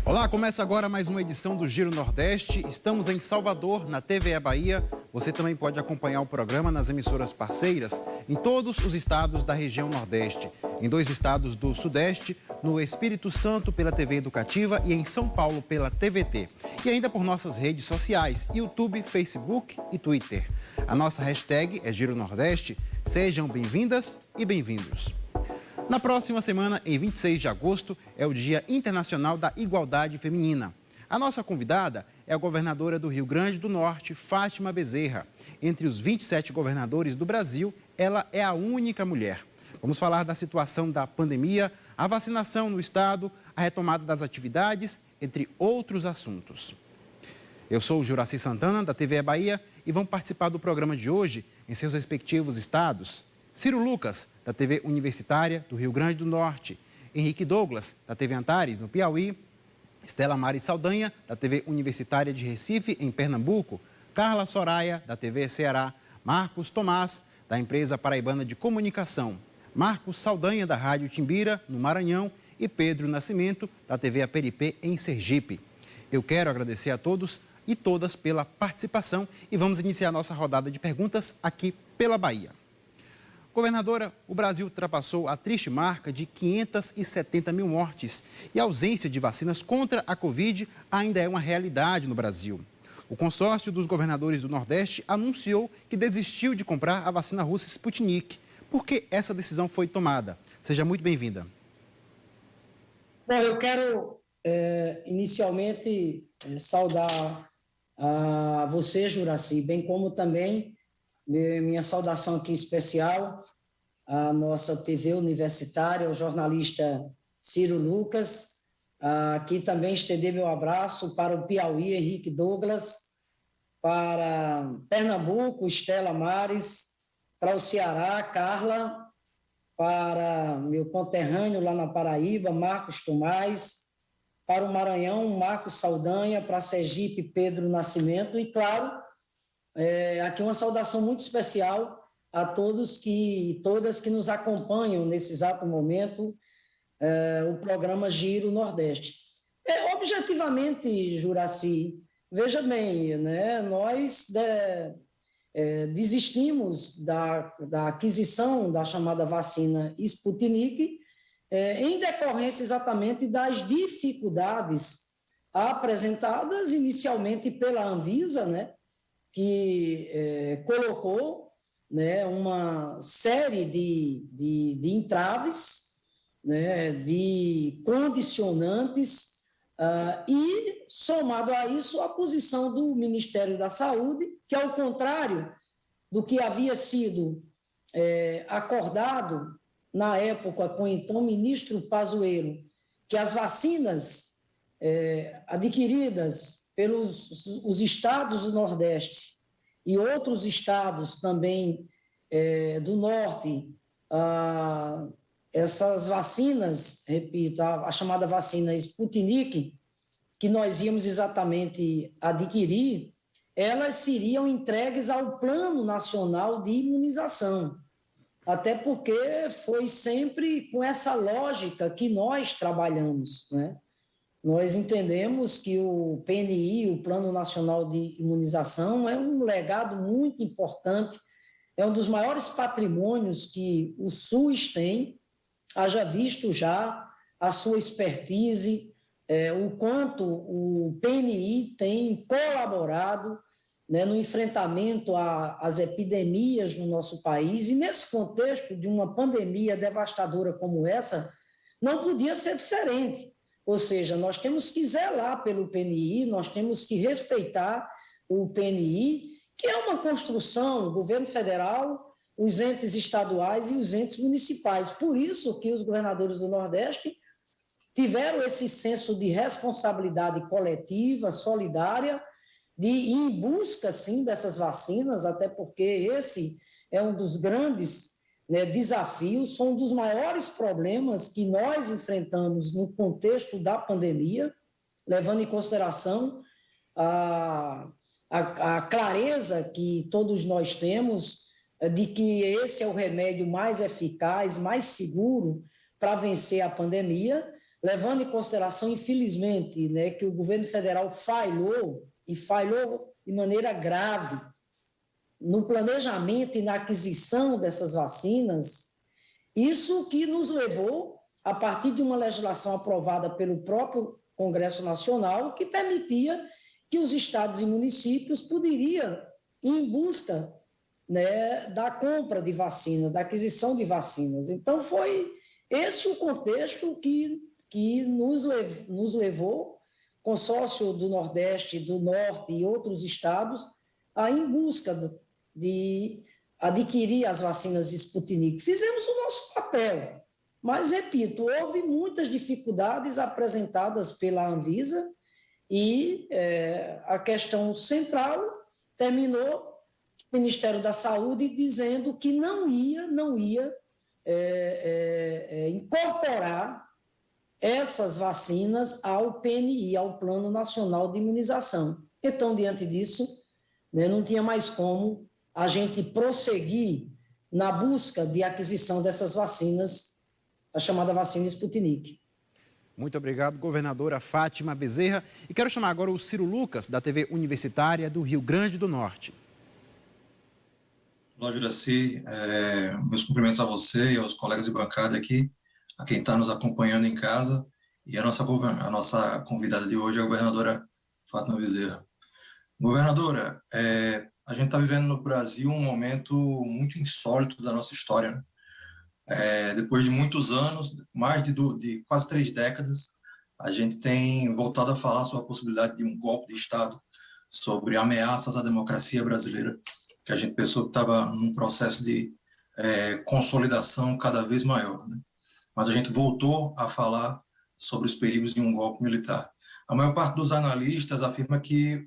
Olá, começa agora mais uma edição do Giro Nordeste. Estamos em Salvador, na TVE Bahia. Você também pode acompanhar o programa nas emissoras parceiras em todos os estados da região Nordeste. Em 2 estados do Sudeste, no Espírito Santo pela TV Educativa e em São Paulo pela TVT. E ainda por nossas redes sociais, YouTube, Facebook e Twitter. A nossa hashtag é Giro Nordeste. Sejam bem-vindas e bem-vindos. Na próxima semana, em 26 de agosto, é o Dia Internacional da Igualdade Feminina. A nossa convidada é a governadora do Rio Grande do Norte, Fátima Bezerra. Entre os 27 governadores do Brasil, ela é a única mulher. Vamos falar da situação da pandemia, a vacinação no estado, a retomada das atividades, entre outros assuntos. Eu sou o Juraci Santana, da TVE Bahia, e vão participar do programa de hoje em seus respectivos estados. Ciro Lucas, da TV Universitária do Rio Grande do Norte. Henrique Douglas, da TV Antares, no Piauí. Estela Mari Saldanha, da TV Universitária de Recife, em Pernambuco. Carla Soraya, da TV Ceará. Marcos Tomás, da Empresa Paraibana de Comunicação. Marcos Saldanha, da Rádio Timbira, no Maranhão. E Pedro Nascimento, da TV Aperipê, em Sergipe. Eu quero agradecer a todos e todas pela participação e vamos iniciar nossa rodada de perguntas aqui pela Bahia. Governadora, o Brasil ultrapassou a triste marca de 570 mil mortes e a ausência de vacinas contra a Covid ainda é uma realidade no Brasil. O consórcio dos governadores do Nordeste anunciou que desistiu de comprar a vacina russa Sputnik. Por que essa decisão foi tomada? Seja muito bem-vinda. Bom, eu quero inicialmente saudar a você, Juraci, bem como também minha saudação aqui especial à nossa TV Universitária, ao jornalista Ciro Lucas. Aqui também estender meu abraço para o Piauí, Henrique Douglas, para Pernambuco, Estela Mares, para o Ceará, Carla, para meu conterrâneo lá na Paraíba, Marcos Tomás, para o Maranhão, Marcos Saldanha, para Sergipe, Pedro Nascimento e, claro, aqui uma saudação muito especial a todos e todas que nos acompanham nesse exato momento, o programa Giro Nordeste. Objetivamente, Juraci, veja bem, né, nós desistimos da aquisição da chamada vacina Sputnik em decorrência exatamente das dificuldades apresentadas inicialmente pela Anvisa, né, que colocou, né, uma série de entraves, né, de condicionantes, e, somado a isso, a posição do Ministério da Saúde, que, ao contrário do que havia sido acordado na época com o então ministro Pazuello, que as vacinas adquiridas pelos os estados do Nordeste e outros estados também do Norte, essas vacinas, repito, a chamada vacina Sputnik, que nós íamos exatamente adquirir, elas seriam entregues ao Plano Nacional de Imunização, até porque foi sempre com essa lógica que nós trabalhamos, né? Nós entendemos que o PNI, o Plano Nacional de Imunização, é um legado muito importante, é um dos maiores patrimônios que o SUS tem, haja visto já a sua expertise, o quanto o PNI tem colaborado, né, no enfrentamento às epidemias no nosso país, e nesse contexto de uma pandemia devastadora como essa, não podia ser diferente. Ou seja, nós temos que zelar pelo PNI, nós temos que respeitar o PNI, que é uma construção do governo federal, os entes estaduais e os entes municipais. Por isso que os governadores do Nordeste tiveram esse senso de responsabilidade coletiva, solidária, de ir em busca, sim, dessas vacinas, até porque esse é um dos grandes, né, desafios, são um dos maiores problemas que nós enfrentamos no contexto da pandemia, levando em consideração a clareza que todos nós temos de que esse é o remédio mais eficaz, mais seguro para vencer a pandemia, levando em consideração, infelizmente, né, que o governo federal falhou de maneira grave no planejamento e na aquisição dessas vacinas, isso que nos levou, a partir de uma legislação aprovada pelo próprio Congresso Nacional, que permitia que os estados e municípios poderiam ir em busca, né, da compra de vacinas, da aquisição de vacinas. Então, foi esse o contexto que nos levou, consórcio do Nordeste, do Norte e outros estados, a ir em busca de adquirir as vacinas de Sputnik. Fizemos o nosso papel, mas, repito, houve muitas dificuldades apresentadas pela Anvisa e a questão central terminou o Ministério da Saúde dizendo que não ia incorporar essas vacinas ao PNI, ao Plano Nacional de Imunização. Então, diante disso, né, não tinha mais como a gente prosseguir na busca de aquisição dessas vacinas, a chamada vacina Sputnik. Muito obrigado, governadora Fátima Bezerra. E quero chamar agora o Ciro Lucas, da TV Universitária do Rio Grande do Norte. Olá, Juraci. Meus cumprimentos a você e aos colegas de bancada aqui, a quem está nos acompanhando em casa. E a nossa convidada de hoje é a governadora Fátima Bezerra. Governadora, a gente está vivendo no Brasil um momento muito insólito da nossa história, né? Depois de muitos anos, mais de quase 3 décadas, a gente tem voltado a falar sobre a possibilidade de um golpe de Estado, sobre ameaças à democracia brasileira, que a gente pensou que estava num processo de consolidação cada vez maior, né? Mas a gente voltou a falar sobre os perigos de um golpe militar. A maior parte dos analistas afirma que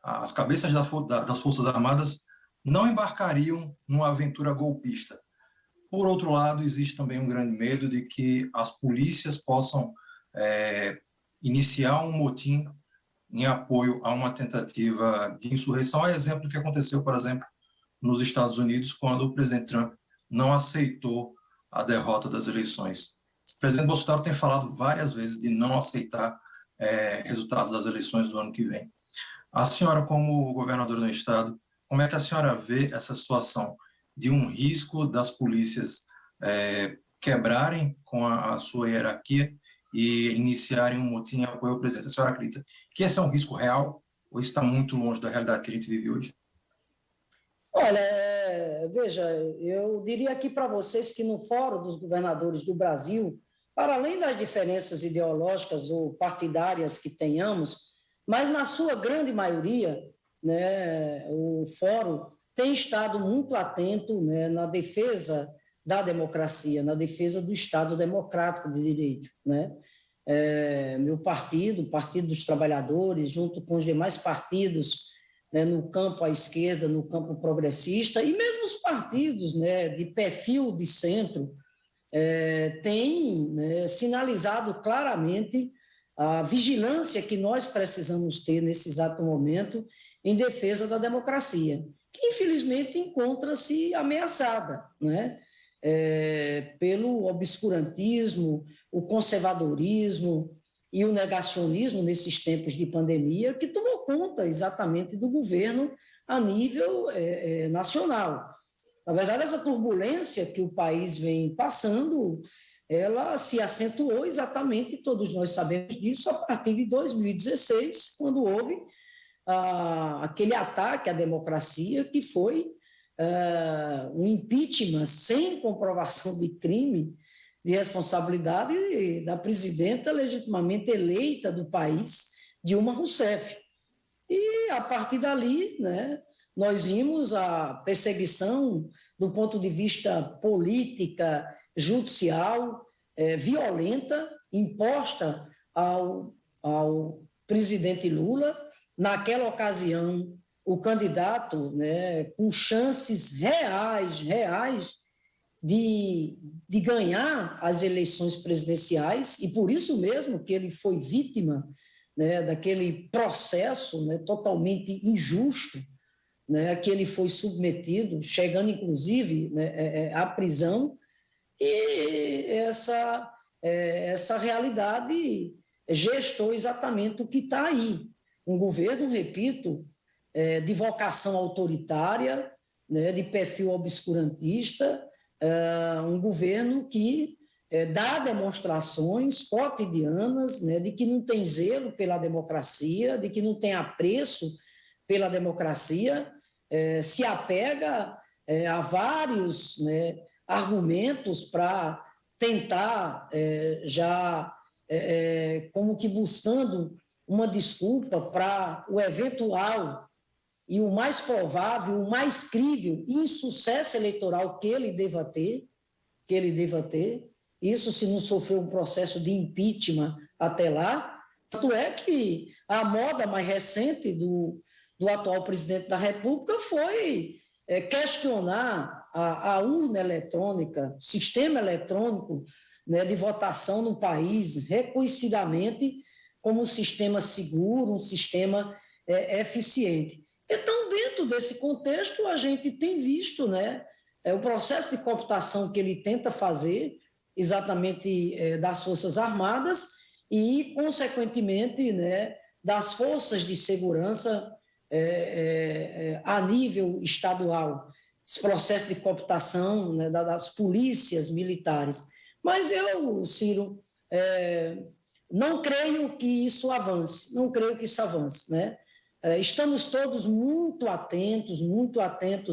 as cabeças das Forças Armadas não embarcariam numa aventura golpista. Por outro lado, existe também um grande medo de que as polícias possam iniciar um motim em apoio a uma tentativa de insurreição, a exemplo do que aconteceu, por exemplo, nos Estados Unidos, quando o presidente Trump não aceitou a derrota das eleições. O presidente Bolsonaro tem falado várias vezes de não aceitar resultados das eleições do ano que vem. A senhora, como governadora do estado, como é que a senhora vê essa situação de um risco das polícias quebrarem com a sua hierarquia e iniciarem um motim em apoio ao presidente? A senhora acredita que esse é um risco real ou está muito longe da realidade que a gente vive hoje? Olha, veja, eu diria aqui para vocês que no Fórum dos Governadores do Brasil, para além das diferenças ideológicas ou partidárias que tenhamos, mas na sua grande maioria, né, o Fórum tem estado muito atento, né, na defesa da democracia, na defesa do Estado democrático de direito, né? Meu partido, o Partido dos Trabalhadores, junto com os demais partidos, né, no campo à esquerda, no campo progressista, e mesmo os partidos, né, de perfil de centro, têm, né, sinalizado claramente a vigilância que nós precisamos ter nesse exato momento em defesa da democracia, que infelizmente encontra-se ameaçada, né? Pelo obscurantismo, o conservadorismo e o negacionismo nesses tempos de pandemia, que tomou conta exatamente do governo a nível nacional. Na verdade, essa turbulência que o país vem passando, ela se acentuou exatamente, todos nós sabemos disso, a partir de 2016, quando houve aquele ataque à democracia, que foi um impeachment sem comprovação de crime, de responsabilidade da presidenta legitimamente eleita do país, Dilma Rousseff. E, a partir dali, né, nós vimos a perseguição do ponto de vista política, judicial, violenta, imposta ao presidente Lula. Naquela ocasião, o candidato, né, com chances reais de ganhar as eleições presidenciais, e por isso mesmo que ele foi vítima, né, daquele processo, né, totalmente injusto, né, que ele foi submetido, chegando inclusive, né, à prisão, e essa realidade gestou exatamente o que está aí. Um governo, repito, de vocação autoritária, né, de perfil obscurantista, um governo que dá demonstrações cotidianas, né, de que não tem zelo pela democracia, de que não tem apreço pela democracia, se apega a vários, né, argumentos para tentar como que buscando uma desculpa para o eventual e o mais provável, o mais crível insucesso eleitoral que ele deva ter, isso se não sofrer um processo de impeachment até lá. Tanto é que a moda mais recente do atual presidente da República foi questionar a urna eletrônica, o sistema eletrônico, né, de votação no país, reconhecidamente como um sistema seguro, um sistema eficiente. Então, dentro desse contexto, a gente tem visto, né, o processo de cooptação que ele tenta fazer, exatamente das Forças Armadas e, consequentemente, né, das forças de segurança a nível estadual, esse processo de cooptação, né, das polícias militares. Mas eu, Ciro, não creio que isso avance, né? Estamos todos muito atentos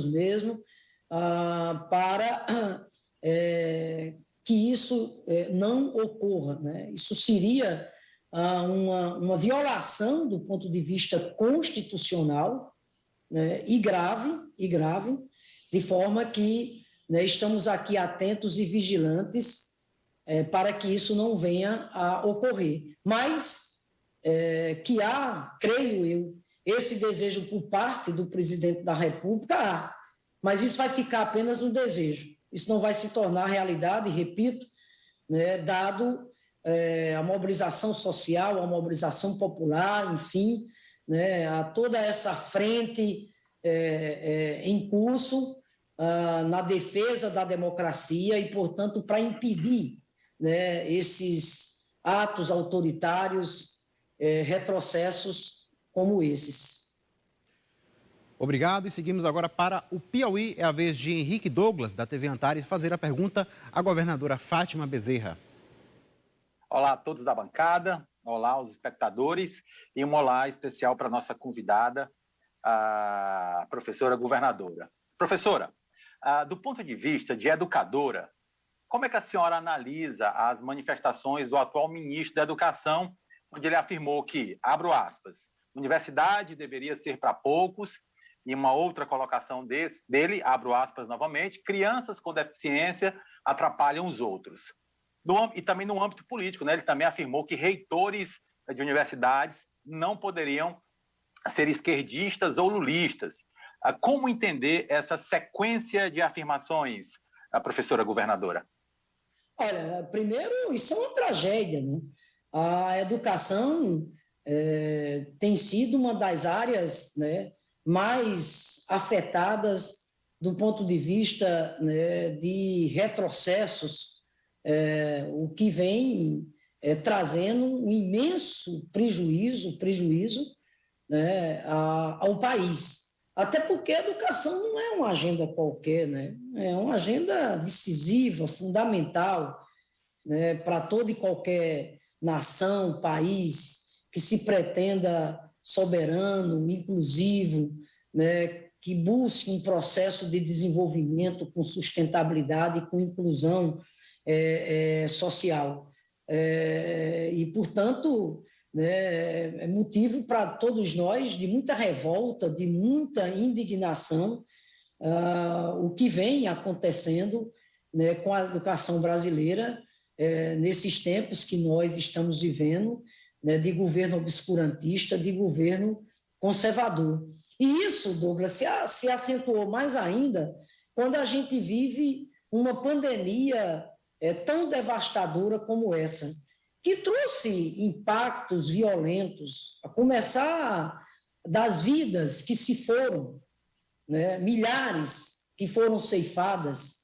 mesmo, para que isso não ocorra, né? Isso seria uma violação do ponto de vista constitucional, né, e grave, de forma que, né, estamos aqui atentos e vigilantes para que isso não venha a ocorrer. Mas que há, creio eu, esse desejo por parte do presidente da República, mas isso vai ficar apenas no desejo. Isso não vai se tornar realidade, repito, né, dado a mobilização social, a mobilização popular, enfim, né, a toda essa frente em curso na defesa da democracia e, portanto, para impedir, né, esses atos autoritários, retrocessos como esses. Obrigado, e seguimos agora para o Piauí. É a vez de Henrique Douglas, da TV Antares, fazer a pergunta à governadora Fátima Bezerra. Olá a todos da bancada, olá aos espectadores e um olá especial para a nossa convidada, a professora governadora. Professora, do ponto de vista de educadora, como é que a senhora analisa as manifestações do atual ministro da Educação, onde ele afirmou que, abro aspas, universidade deveria ser para poucos, e uma outra colocação dele, abro aspas novamente, crianças com deficiência atrapalham os outros. E também no âmbito político, né? Ele também afirmou que reitores de universidades não poderiam ser esquerdistas ou lulistas. Como entender essa sequência de afirmações, a professora governadora? Olha, primeiro, isso é uma tragédia, né? A educação tem sido uma das áreas, né, mais afetadas do ponto de vista, né, de retrocessos, o que vem trazendo um imenso prejuízo, né, ao país. Até porque a educação não é uma agenda qualquer, né? É uma agenda decisiva, fundamental, né, para toda e qualquer nação, país que se pretenda soberano, inclusivo, né, que busque um processo de desenvolvimento com sustentabilidade e com inclusão social. E, portanto, né, é motivo para todos nós de muita revolta, de muita indignação, o que vem acontecendo, né, com a educação brasileira nesses tempos que nós estamos vivendo, né, de governo obscurantista, de governo conservador. E isso, Douglas, se acentuou mais ainda quando a gente vive uma pandemia tão devastadora como essa, que trouxe impactos violentos, a começar das vidas que se foram, né, milhares que foram ceifadas,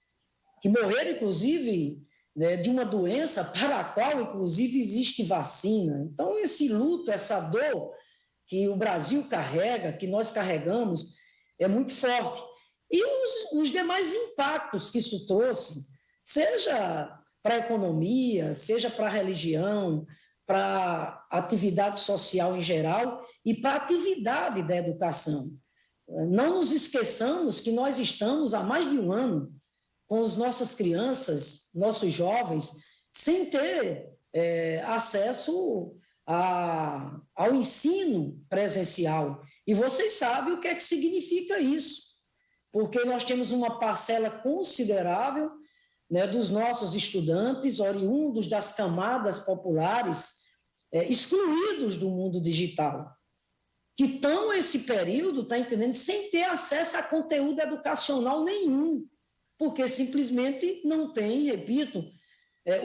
que morreram, inclusive, né, de uma doença para a qual, inclusive, existe vacina. Então, esse luto, essa dor que o Brasil carrega, que nós carregamos, é muito forte. E os demais impactos que isso trouxe, seja para a economia, seja para a religião, para a atividade social em geral e para a atividade da educação. Não nos esqueçamos que nós estamos há mais de um ano com as nossas crianças, nossos jovens, sem ter acesso ao ensino presencial. E vocês sabem o que é que significa isso, porque nós temos uma parcela considerável, né, dos nossos estudantes, oriundos das camadas populares, excluídos do mundo digital, que estão esse período, está entendendo, sem ter acesso a conteúdo educacional nenhum, porque simplesmente não tem, repito,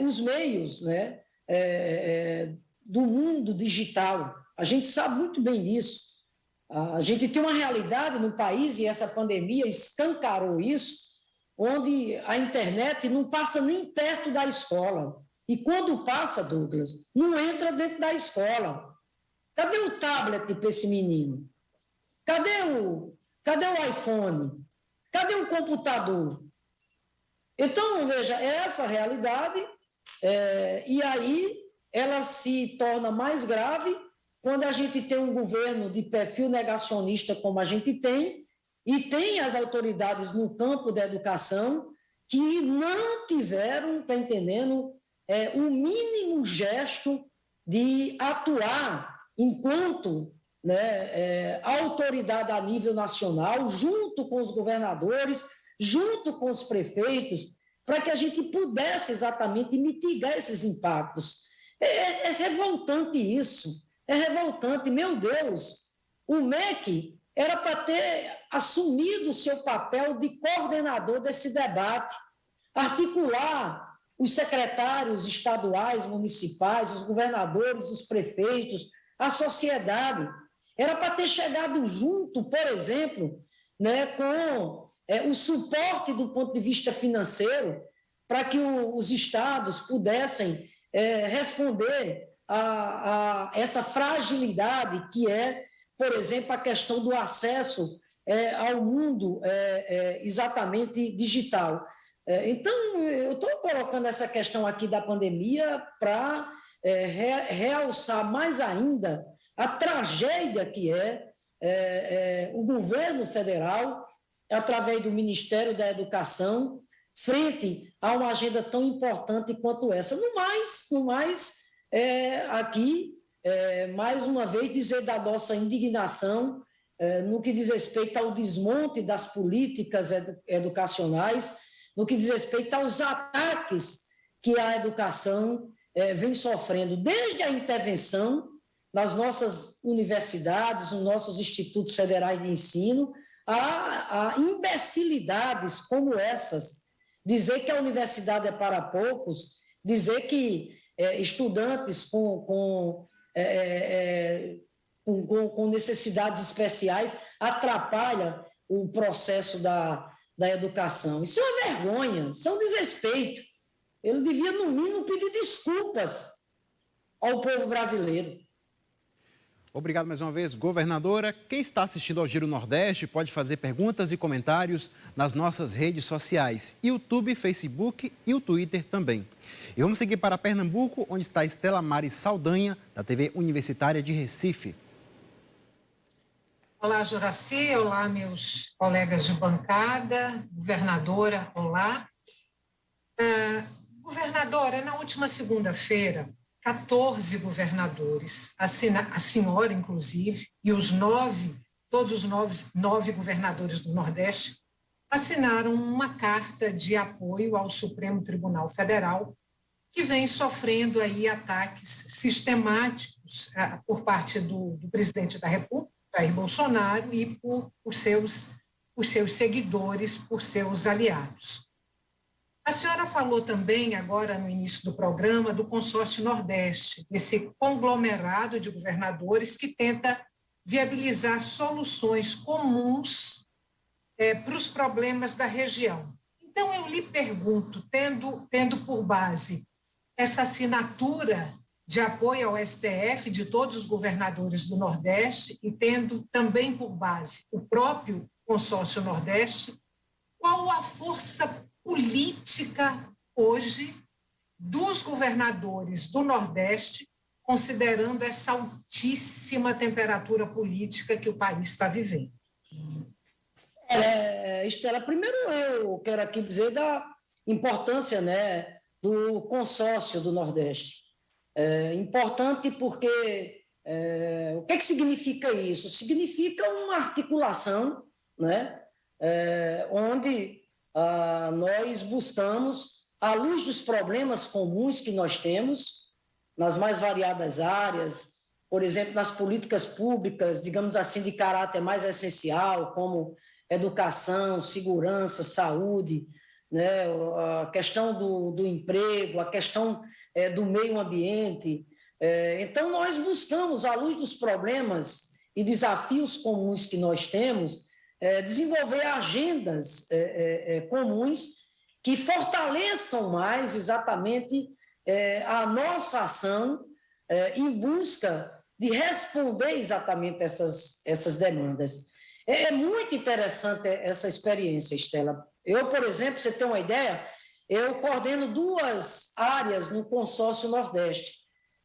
os meios, né, do mundo digital. A gente sabe muito bem disso. A gente tem uma realidade no país, e essa pandemia escancarou isso, onde a internet não passa nem perto da escola. E quando passa, Douglas, não entra dentro da escola. Cadê o tablet para esse menino? Cadê o iPhone? Cadê o computador? Então, veja, é essa realidade, e aí ela se torna mais grave quando a gente tem um governo de perfil negacionista como a gente tem, e tem as autoridades no campo da educação que não tiveram, está entendendo, o mínimo gesto de atuar enquanto, né, autoridade a nível nacional, junto com os governadores, junto com os prefeitos, para que a gente pudesse exatamente mitigar esses impactos. É revoltante isso, é revoltante. Meu Deus, o MEC era para ter assumido o seu papel de coordenador desse debate, articular os secretários estaduais, municipais, os governadores, os prefeitos, a sociedade. Era para ter chegado junto, por exemplo, né, com o suporte do ponto de vista financeiro, para que os estados pudessem responder a essa fragilidade que é, por exemplo, a questão do acesso ao mundo exatamente digital. Então, eu estou colocando essa questão aqui da pandemia para realçar mais ainda a tragédia que o governo federal, através do Ministério da Educação, frente a uma agenda tão importante quanto essa. No mais, aqui, mais uma vez, dizer da nossa indignação no que diz respeito ao desmonte das políticas educacionais, no que diz respeito aos ataques que a educação vem sofrendo, desde a intervenção nas nossas universidades, nos nossos institutos federais de ensino, a imbecilidades como essas. Dizer que a universidade é para poucos, dizer que estudantes com necessidades especiais atrapalha o processo da educação. Isso é uma vergonha, isso é um desrespeito. Ele devia, no mínimo, pedir desculpas ao povo brasileiro. Obrigado mais uma vez, governadora. Quem está assistindo ao Giro Nordeste pode fazer perguntas e comentários nas nossas redes sociais, YouTube, Facebook e o Twitter também. E vamos seguir para Pernambuco, onde está Estela Mari Saldanha, da TV Universitária de Recife. Olá, Juraci, olá, meus colegas de bancada, governadora, olá. Governadora, na última segunda-feira, 14 governadores, a senhora, inclusive, e todos os nove governadores do Nordeste, assinaram uma carta de apoio ao Supremo Tribunal Federal, que vem sofrendo aí ataques sistemáticos por parte do presidente da República, Jair Bolsonaro, e por seus seguidores, por seus aliados. A senhora falou também, agora no início do programa, do Consórcio Nordeste, esse conglomerado de governadores que tenta viabilizar soluções comuns para os problemas da região. Então, eu lhe pergunto, tendo por base essa assinatura de apoio ao STF de todos os governadores do Nordeste e tendo também por base o próprio consórcio Nordeste, qual a força política hoje dos governadores do Nordeste, considerando essa altíssima temperatura política que o país está vivendo? Estela, primeiro eu quero aqui dizer da importância, né, do consórcio do Nordeste. É importante porque o que significa isso? Significa uma articulação, né, onde nós buscamos, à luz dos problemas comuns que nós temos, nas mais variadas áreas, por exemplo, nas políticas públicas, digamos assim, de caráter mais essencial, como educação, segurança, saúde, né, a questão do emprego, a questão do meio ambiente. Então, nós buscamos, à luz dos problemas e desafios comuns que nós temos, desenvolver agendas comuns que fortaleçam mais exatamente a nossa ação em busca de responder exatamente essas demandas. É muito interessante essa experiência, Estela. Eu, por exemplo, você tem uma ideia, eu coordeno 2 áreas no consórcio Nordeste.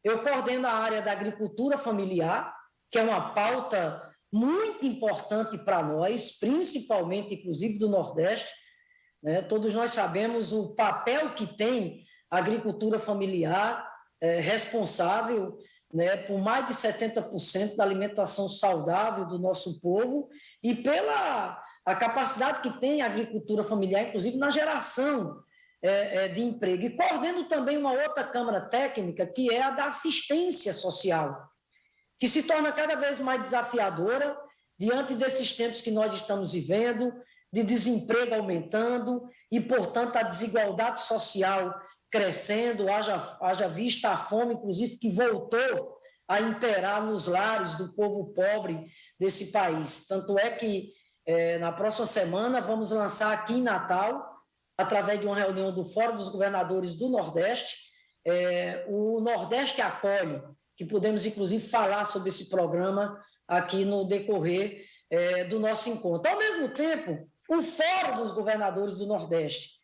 Eu coordeno a área da agricultura familiar, que é uma pauta muito importante para nós, principalmente, inclusive, do Nordeste. Né? Todos nós sabemos o papel que tem a agricultura familiar, responsável, né, por mais de 70% da alimentação saudável do nosso povo e pela a capacidade que tem a agricultura familiar, inclusive na geração de emprego. E coordeno também uma outra Câmara Técnica, que é a da assistência social, que se torna cada vez mais desafiadora diante desses tempos que nós estamos vivendo, de desemprego aumentando e, portanto, a desigualdade social crescendo, haja vista a fome, inclusive, que voltou a imperar nos lares do povo pobre desse país. Tanto é que, na próxima semana, vamos lançar aqui em Natal, através de uma reunião do Fórum dos Governadores do Nordeste, o Nordeste Acolhe, que podemos, inclusive, falar sobre esse programa aqui no decorrer do nosso encontro. Ao mesmo tempo, o Fórum dos Governadores do Nordeste,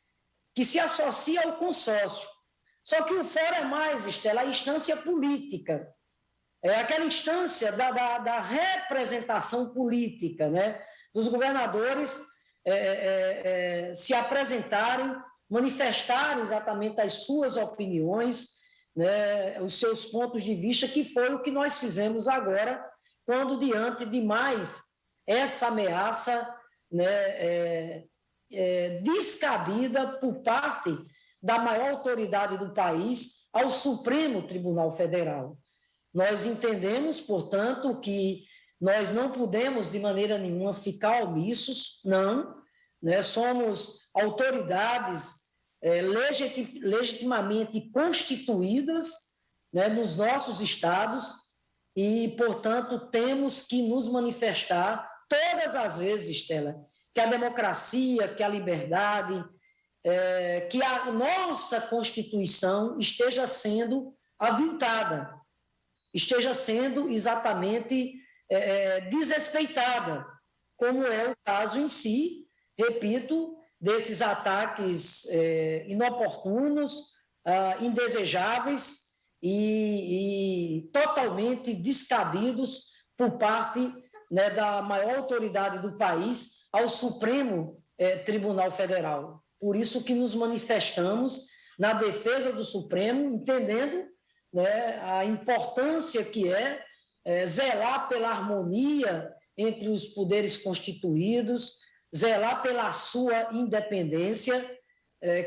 que se associa ao consórcio. Só que o fórum é mais, Estela, a instância política. É aquela instância da representação política, né? Dos governadores se apresentarem, manifestarem exatamente as suas opiniões, né? Os seus pontos de vista, que foi o que nós fizemos agora, quando diante de mais essa ameaça, né, descabida por parte da maior autoridade do país ao Supremo Tribunal Federal. Nós entendemos, portanto, que nós não podemos, de maneira nenhuma, ficar omissos, não, né? Somos autoridades legitimamente constituídas, né, nos nossos estados e, portanto, temos que nos manifestar todas as vezes, Estela, que a democracia, que a liberdade, que a nossa Constituição esteja sendo aviltada, esteja sendo exatamente desrespeitada, como é o caso em si, repito, desses ataques inoportunos, indesejáveis e totalmente descabidos por parte, né, da maior autoridade do país ao Supremo Tribunal Federal. Por isso que nos manifestamos na defesa do Supremo, entendendo, né, a importância que zelar pela harmonia entre os poderes constituídos, zelar pela sua independência,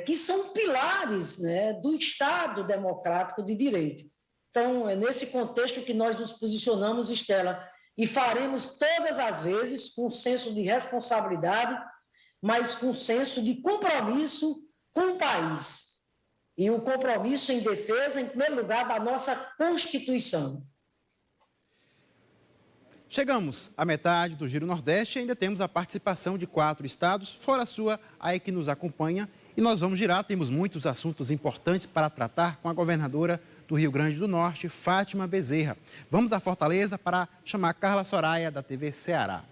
que são pilares, né, do Estado democrático de direito. Então, é nesse contexto que nós nos posicionamos, Estela, e faremos todas as vezes com senso de responsabilidade, mas com senso de compromisso com o país. E o compromisso em defesa, em primeiro lugar, da nossa Constituição. Chegamos à metade do Giro Nordeste e ainda temos a participação de 4 estados, fora a sua, aí que nos acompanha. E nós vamos girar, temos muitos assuntos importantes para tratar com a governadora do Rio Grande do Norte, Fátima Bezerra. Vamos a Fortaleza para chamar Carla Soraya, da TV Ceará.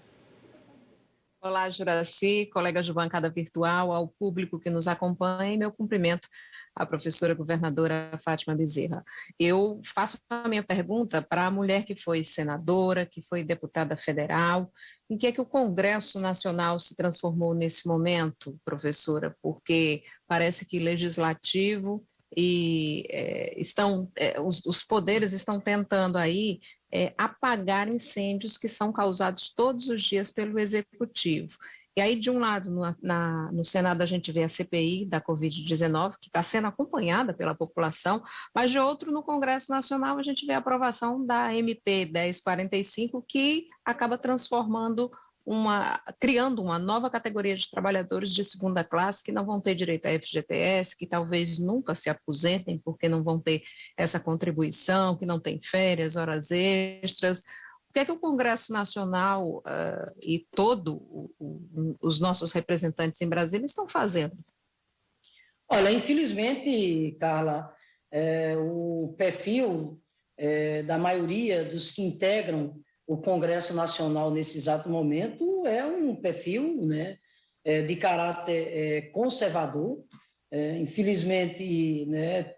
Olá, Juraci, colegas de bancada virtual, ao público que nos acompanha, e meu cumprimento à professora governadora Fátima Bezerra. Eu faço a minha pergunta para a mulher que foi senadora, que foi deputada federal. Em que é que o Congresso Nacional se transformou nesse momento, professora? Porque parece que legislativo e os poderes estão tentando aí apagar incêndios que são causados todos os dias pelo Executivo. E aí, de um lado, no Senado, a gente vê a CPI da Covid-19, que está sendo acompanhada pela população, mas de outro, no Congresso Nacional, a gente vê a aprovação da MP 1045, que acaba criando uma nova categoria de trabalhadores de segunda classe que não vão ter direito a FGTS, que talvez nunca se aposentem porque não vão ter essa contribuição, que não tem férias, horas extras. O que é que o Congresso Nacional e todos os nossos representantes em Brasília estão fazendo? Olha, infelizmente, Carla, o perfil da maioria dos que integram o Congresso Nacional nesse exato momento é um perfil, né, de caráter conservador. Infelizmente, né,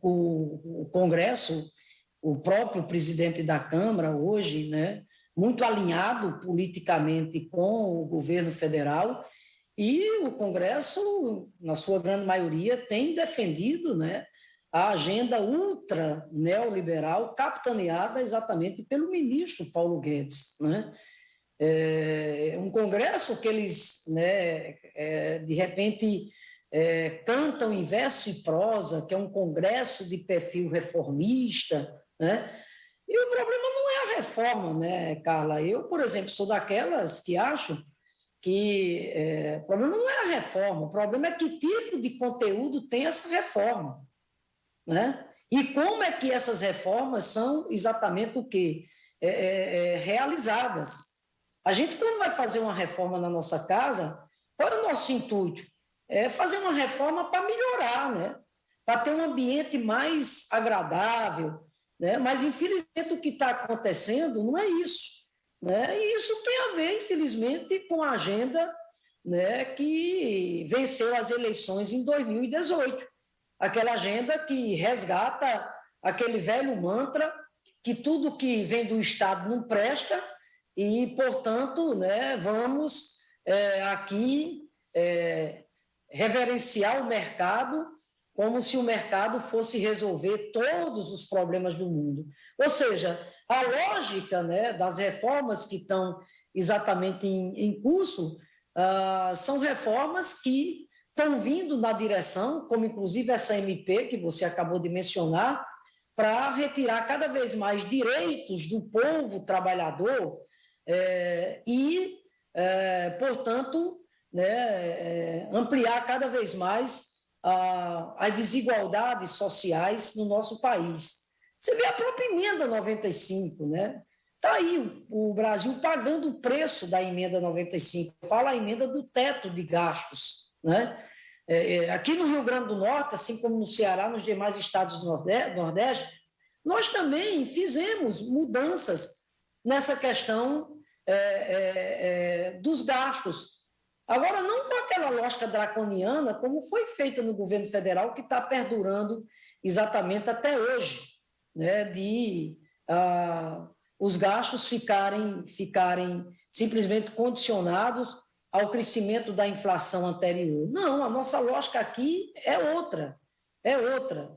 o Congresso, o próprio presidente da Câmara hoje, né, muito alinhado politicamente com o governo federal, e o Congresso, na sua grande maioria, tem defendido, né, a agenda ultra neoliberal capitaneada exatamente pelo ministro Paulo Guedes, né? Um Congresso que eles, né, de repente, cantam em verso e prosa, que é um Congresso de perfil reformista, né? E o problema não é a reforma, né, Carla? Eu, por exemplo, sou daquelas que acho que o problema não é a reforma, o problema é que tipo de conteúdo tem essa reforma, né? E como é que essas reformas são exatamente o quê? Realizadas. A gente, quando vai fazer uma reforma na nossa casa, qual é o nosso intuito? É fazer uma reforma para melhorar, né? Para ter um ambiente mais agradável, né? Mas, infelizmente, o que está acontecendo não é isso, né? E isso tem a ver, infelizmente, com a agenda, né, que venceu as eleições em 2018. Aquela agenda que resgata aquele velho mantra que tudo que vem do Estado não presta e, portanto, né, vamos aqui reverenciar o mercado como se o mercado fosse resolver todos os problemas do mundo. Ou seja, a lógica, né, das reformas que estão exatamente em curso são reformas que estão vindo na direção, como inclusive essa MP que você acabou de mencionar, para retirar cada vez mais direitos do povo trabalhador portanto, né, ampliar cada vez mais as desigualdades sociais no nosso país. Você vê a própria emenda 95, né? Está aí o Brasil pagando o preço da emenda 95, fala a emenda do teto de gastos, né? Aqui no Rio Grande do Norte, assim como no Ceará, nos demais estados do Nordeste, nós também fizemos mudanças nessa questão dos gastos. Agora, não com aquela lógica draconiana, como foi feita no governo federal, que está perdurando exatamente até hoje, né, de os gastos ficarem simplesmente condicionados ao crescimento da inflação anterior. Não, a nossa lógica aqui é outra,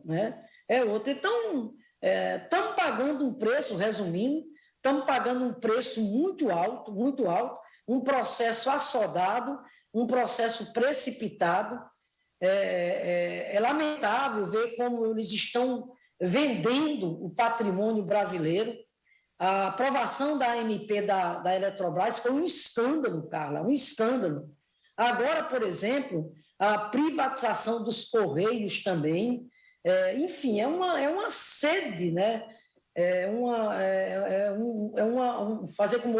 né? É outra. Então, estamos pagando um preço, resumindo, estamos pagando um preço muito alto, um processo assodado, um processo precipitado. É lamentável ver como eles estão vendendo o patrimônio brasileiro. A aprovação da AMP da Eletrobras foi um escândalo, Carla, um escândalo. Agora, por exemplo, a privatização dos Correios também, enfim, é uma sede, né, fazer com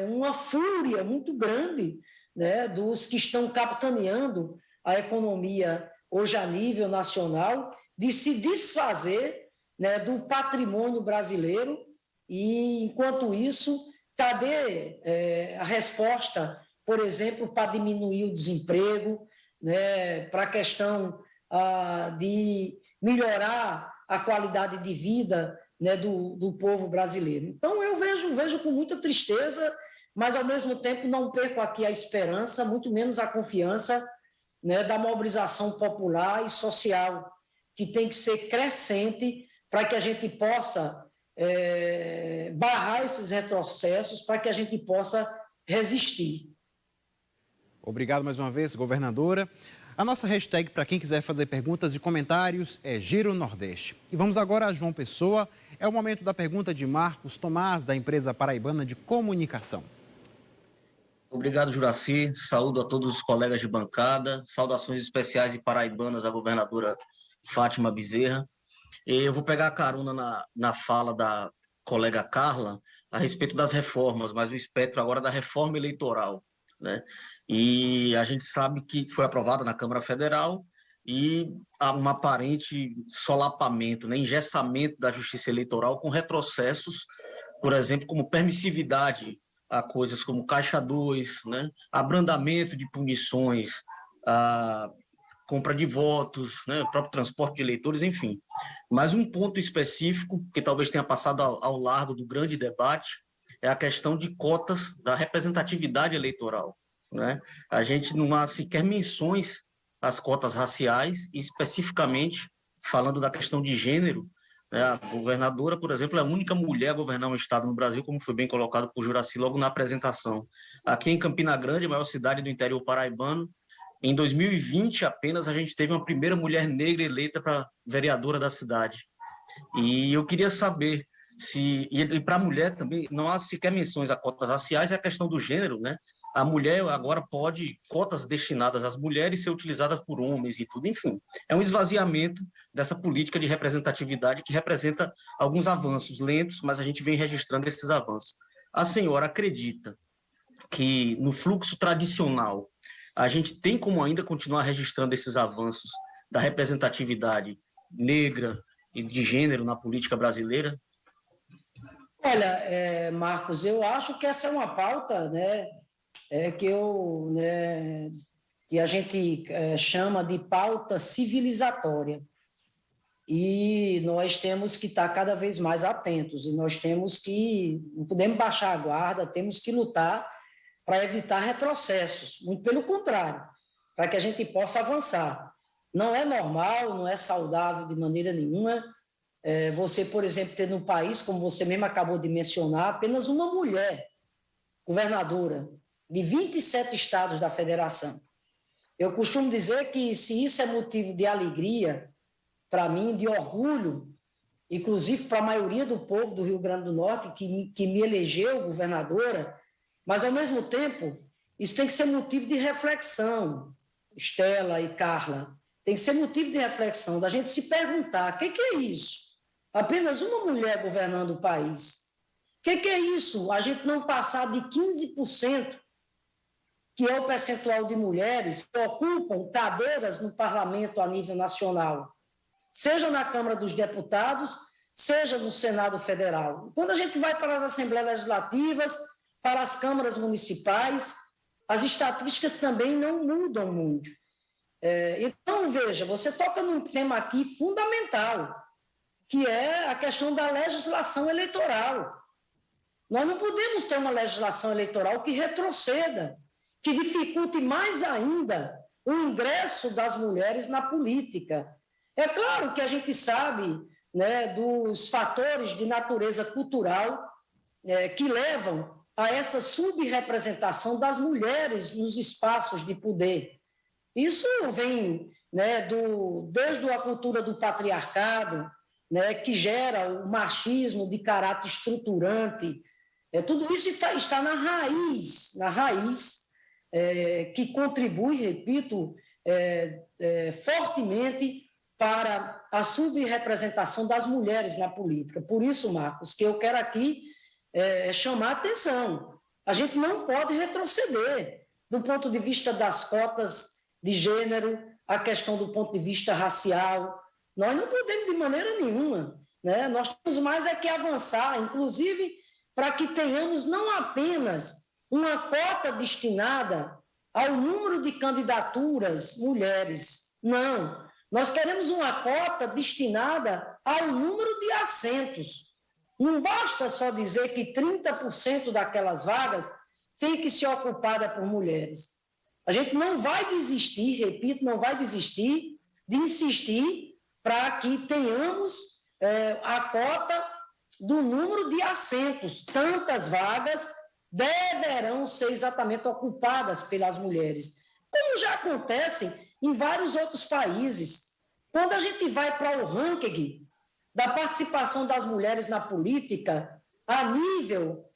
uma fúria muito grande, né, dos que estão capitaneando a economia hoje a nível nacional, de se desfazer, né, do patrimônio brasileiro. E, enquanto isso, cadê a resposta, por exemplo, para diminuir o desemprego, né, para a questão de melhorar a qualidade de vida, né, do povo brasileiro? Então, eu vejo com muita tristeza, mas, ao mesmo tempo, não perco aqui a esperança, muito menos a confiança, né, da mobilização popular e social, que tem que ser crescente para que a gente possa barrar esses retrocessos, para que a gente possa resistir. Obrigado mais uma vez, governadora. A nossa hashtag para quem quiser fazer perguntas e comentários é Giro Nordeste. E vamos agora a João Pessoa. É o momento da pergunta de Marcos Tomás, da empresa paraibana de comunicação. Obrigado, Juraci. Saúdo a todos os colegas de bancada. Saudações especiais e paraibanas à governadora Fátima Bezerra. Eu vou pegar a carona na fala da colega Carla a respeito das reformas, mas o espectro agora da reforma eleitoral, né? E a gente sabe que foi aprovada na Câmara Federal e há um aparente solapamento, né, engessamento da justiça eleitoral com retrocessos, por exemplo, como permissividade a coisas como Caixa 2, né, abrandamento de punições, a compra de votos, né, o próprio transporte de eleitores, enfim. Mas um ponto específico, que talvez tenha passado ao largo do grande debate, é a questão de cotas da representatividade eleitoral, né? A gente não há sequer menções às cotas raciais, e especificamente falando da questão de gênero, né? A governadora, por exemplo, é a única mulher a governar um estado no Brasil, como foi bem colocado por Juraci logo na apresentação. Aqui em Campina Grande, a maior cidade do interior paraibano, em 2020 apenas a gente teve uma primeira mulher negra eleita para vereadora da cidade. E eu queria saber se, e para a mulher também, não há sequer menções a cotas raciais, é a questão do gênero, né? A mulher agora pode, cotas destinadas às mulheres, ser utilizadas por homens e tudo, enfim. É um esvaziamento dessa política de representatividade que representa alguns avanços lentos, mas a gente vem registrando esses avanços. A senhora acredita que no fluxo tradicional a gente tem como ainda continuar registrando esses avanços da representatividade negra e de gênero na política brasileira? Olha, Marcos, eu acho que essa é uma pauta, né, que a gente chama de pauta civilizatória. E nós temos que estar cada vez mais atentos, e nós não podemos baixar a guarda, temos que lutar para evitar retrocessos, muito pelo contrário, para que a gente possa avançar. Não é normal, não é saudável de maneira nenhuma você, por exemplo, ter no país, como você mesmo acabou de mencionar, apenas uma mulher governadora de 27 estados da federação. Eu costumo dizer que, se isso é motivo de alegria, para mim, de orgulho, inclusive para a maioria do povo do Rio Grande do Norte, que me elegeu governadora, mas, ao mesmo tempo, isso tem que ser motivo de reflexão, Estela e Carla. Tem que ser motivo de reflexão, da gente se perguntar: o que é isso? Apenas uma mulher governando o país. O que é isso? A gente não passar de 15%, que é o percentual de mulheres que ocupam cadeiras no parlamento a nível nacional, seja na Câmara dos Deputados, seja no Senado Federal. Quando a gente vai para as Assembleias Legislativas, para as câmaras municipais, as estatísticas também não mudam muito. Então, veja, você toca num tema aqui fundamental, que é a questão da legislação eleitoral. Nós não podemos ter uma legislação eleitoral que retroceda, que dificulte mais ainda o ingresso das mulheres na política. É claro que a gente sabe, né, dos fatores de natureza cultural que levam a essa subrepresentação das mulheres nos espaços de poder. Isso vem, né, desde a cultura do patriarcado, né, que gera o machismo de caráter estruturante. Tudo isso está na raiz, que contribui, repito, fortemente para a subrepresentação das mulheres na política. Por isso, Marcos, que eu quero aqui chamar a atenção. A gente não pode retroceder do ponto de vista das cotas de gênero, a questão do ponto de vista racial. Nós não podemos de maneira nenhuma, né? Nós temos mais que avançar, inclusive para que tenhamos não apenas uma cota destinada ao número de candidaturas mulheres, não. Nós queremos uma cota destinada ao número de assentos. Não basta só dizer que 30% daquelas vagas tem que ser ocupada por mulheres. A gente não vai desistir, repito, não vai desistir de insistir para que tenhamos a cota do número de assentos. Tantas vagas deverão ser exatamente ocupadas pelas mulheres, como já acontece em vários outros países. Quando a gente vai para o ranking da participação das mulheres na política, a nível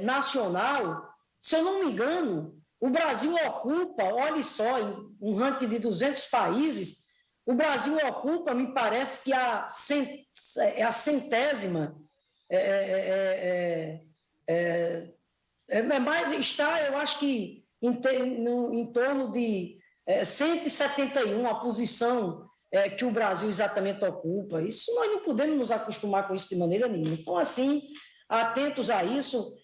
nacional, se eu não me engano, o Brasil ocupa, olhe só, em um ranking de 200 países, o Brasil ocupa, me parece que a centésima, mas está, eu acho que em torno de 171 a posição que o Brasil exatamente ocupa. Isso nós não podemos nos acostumar com isso de maneira nenhuma. Então, assim, atentos a isso,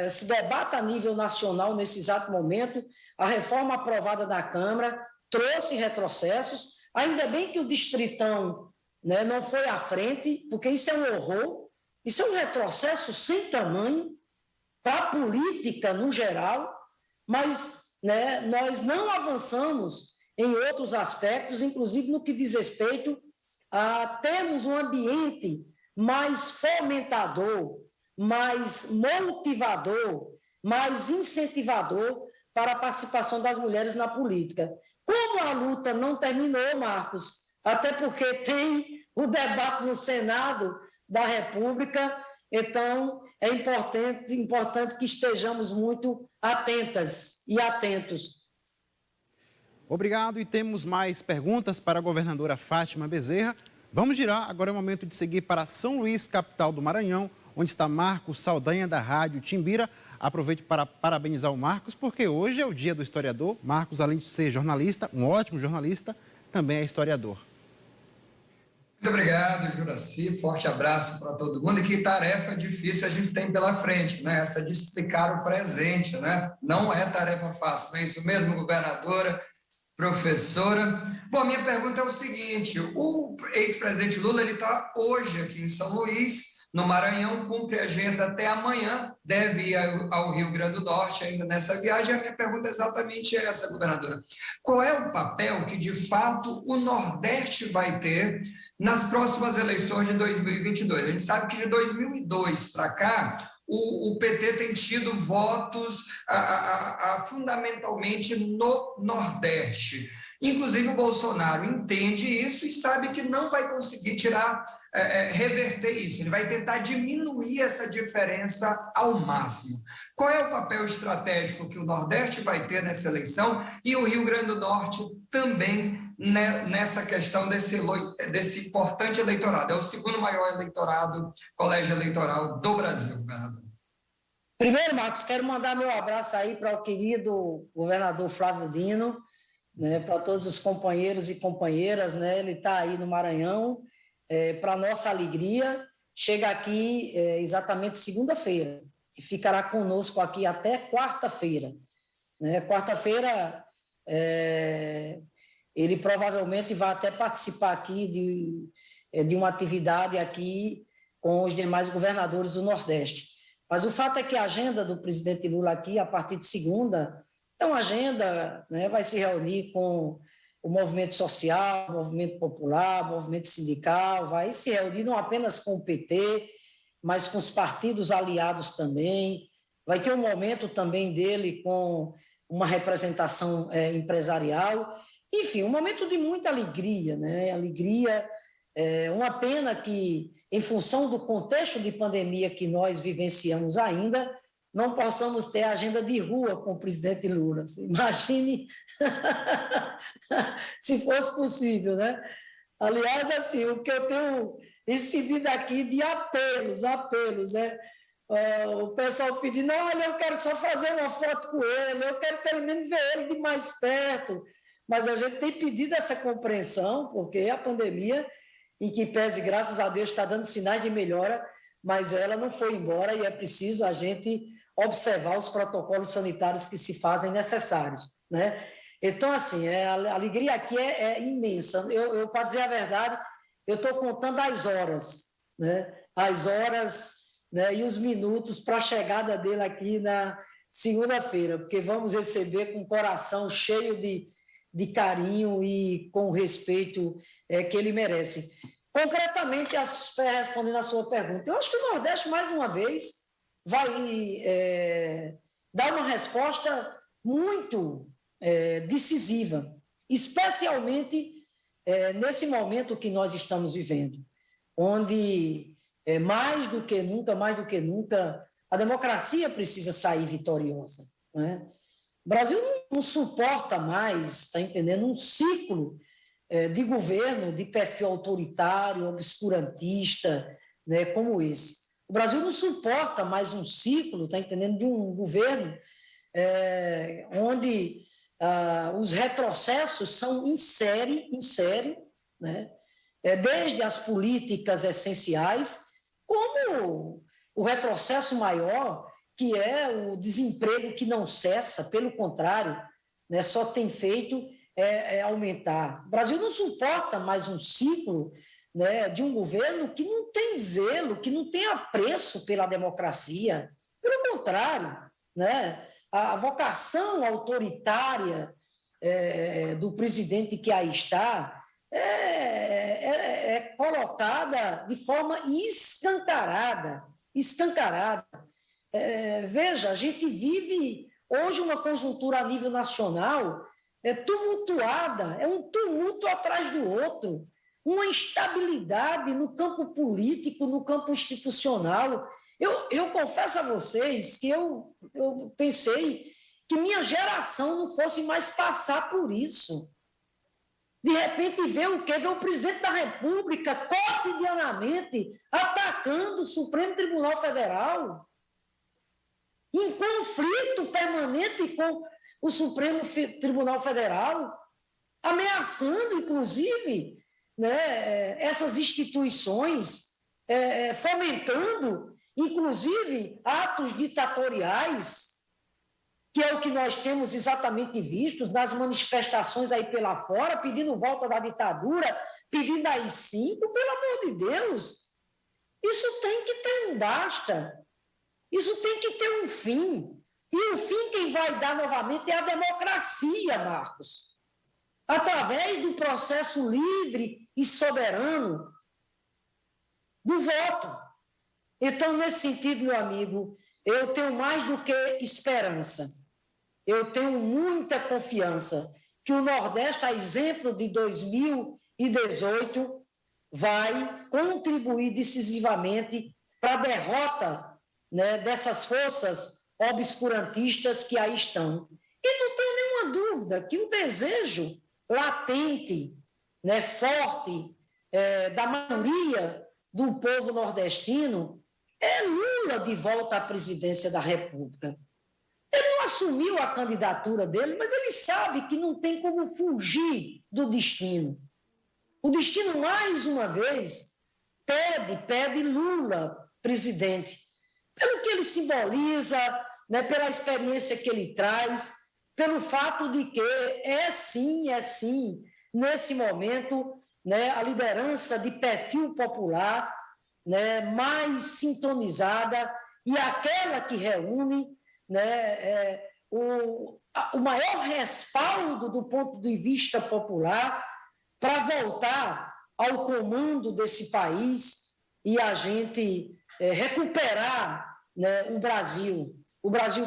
se debata a nível nacional nesse exato momento. A reforma aprovada da Câmara trouxe retrocessos, ainda bem que o Distritão, né, não foi à frente, porque isso é um horror, isso é um retrocesso sem tamanho para a política no geral, mas, né, nós não avançamos em outros aspectos, inclusive no que diz respeito a termos um ambiente mais fomentador, mais motivador, mais incentivador para a participação das mulheres na política. Como a luta não terminou, Marcos, até porque tem o debate no Senado da República, então é importante que estejamos muito atentas e atentos. Obrigado, e temos mais perguntas para a governadora Fátima Bezerra. Vamos girar, agora é o momento de seguir para São Luís, capital do Maranhão, onde está Marcos Saldanha, da Rádio Timbira. Aproveito para parabenizar o Marcos, porque hoje é o dia do historiador. Marcos, além de ser jornalista, um ótimo jornalista, também é historiador. Muito obrigado, Juraci. Forte abraço para todo mundo. E que tarefa difícil a gente tem pela frente, né? Essa de explicar o presente, né? Não é tarefa fácil, não é isso mesmo, governadora, professora? Bom, minha pergunta é o seguinte: o ex-presidente Lula está hoje aqui em São Luís, no Maranhão, cumpre a agenda até amanhã, deve ir ao Rio Grande do Norte ainda nessa viagem. A minha pergunta é exatamente essa, governadora. Qual é o papel que, de fato, o Nordeste vai ter nas próximas eleições de 2022? A gente sabe que de 2002 para cá, o PT tem tido votos fundamentalmente no Nordeste. Inclusive, o Bolsonaro entende isso e sabe que não vai conseguir reverter isso. Ele vai tentar diminuir essa diferença ao máximo. Qual é o papel estratégico que o Nordeste vai ter nessa eleição e o Rio Grande do Norte também nessa questão desse importante eleitorado? É o segundo maior colégio eleitoral do Brasil, governador. Primeiro, Marcos, quero mandar meu abraço aí para o querido governador Flávio Dino, né, para todos os companheiros e companheiras, né, ele está aí no Maranhão, para nossa alegria, chega aqui exatamente segunda-feira e ficará conosco aqui até quarta-feira. Né? Quarta-feira, ele provavelmente vai até participar aqui de uma atividade aqui com os demais governadores do Nordeste. Mas o fato é que a agenda do presidente Lula aqui, a partir de segunda, é uma agenda, né, vai se reunir com o movimento social, o movimento popular, o movimento sindical, vai se reunir não apenas com o PT, mas com os partidos aliados também. Vai ter um momento também dele com uma representação empresarial. Enfim, um momento de muita alegria, né? Alegria, uma pena que, em função do contexto de pandemia que nós vivenciamos ainda, não possamos ter agenda de rua com o presidente Lula. Imagine se fosse possível, né? Aliás, assim, o que eu tenho recebido aqui de apelos, né? O pessoal pedindo, olha, eu quero só fazer uma foto com ele, eu quero pelo menos ver ele de mais perto. Mas a gente tem pedido essa compreensão, porque a pandemia, em que pese, graças a Deus, está dando sinais de melhora, mas ela não foi embora e é preciso a gente observar os protocolos sanitários que se fazem necessários, né? Então, assim, a alegria aqui é imensa. Eu, para dizer a verdade, eu estou contando as horas, né? As horas, né, e os minutos para a chegada dele aqui na segunda-feira, porque vamos receber com o coração cheio de carinho e com o respeito que ele merece. Concretamente, respondendo a sua pergunta, eu acho que o Nordeste, mais uma vez, vai dar uma resposta muito decisiva, especialmente nesse momento que nós estamos vivendo, onde mais do que nunca, a democracia precisa sair vitoriosa, né? O Brasil não suporta mais, está entendendo, um ciclo de governo de perfil autoritário, obscurantista, né, como esse. O Brasil não suporta mais um ciclo, está entendendo, de um governo onde os retrocessos são em série, né, desde as políticas essenciais, como o retrocesso maior, que é o desemprego que não cessa, pelo contrário, né, só tem feito aumentar. O Brasil não suporta mais um ciclo, né, de um governo que não tem zelo, que não tem apreço pela democracia. Pelo contrário, né, a vocação autoritária do presidente que aí está é colocada de forma escancarada. Veja, a gente vive hoje uma conjuntura a nível nacional tumultuada, é um tumulto atrás do outro, uma instabilidade no campo político, no campo institucional. Eu confesso a vocês que eu pensei que minha geração não fosse mais passar por isso. De repente, ver o presidente da República cotidianamente atacando o Supremo Tribunal Federal, em conflito permanente com o Supremo Tribunal Federal, ameaçando, inclusive, né, essas instituições, fomentando, inclusive, atos ditatoriais, que é o que nós temos exatamente visto nas manifestações aí pela fora, pedindo volta da ditadura, pedindo AI-5, pelo amor de Deus. Isso tem que ter um basta. Isso tem que ter um fim. E o fim quem vai dar novamente é a democracia, Marcos, através do processo livre e soberano do voto. Então, nesse sentido, meu amigo, eu tenho mais do que esperança. Eu tenho muita confiança que o Nordeste, a exemplo de 2018, vai contribuir decisivamente para a derrota, né, dessas forças obscurantistas que aí estão. E não tenho nenhuma dúvida que o desejo latente, né, forte, da maioria do povo nordestino é Lula de volta à presidência da República. Ele não assumiu a candidatura dele, mas ele sabe que não tem como fugir do destino. O destino, mais uma vez, pede Lula presidente, pelo que ele simboliza, né, pela experiência que ele traz, pelo fato de que é sim, nesse momento, né, a liderança de perfil popular, né, mais sintonizada e aquela que reúne, né, o maior respaldo do ponto de vista popular para voltar ao comando desse país e a gente recuperar, né, o Brasil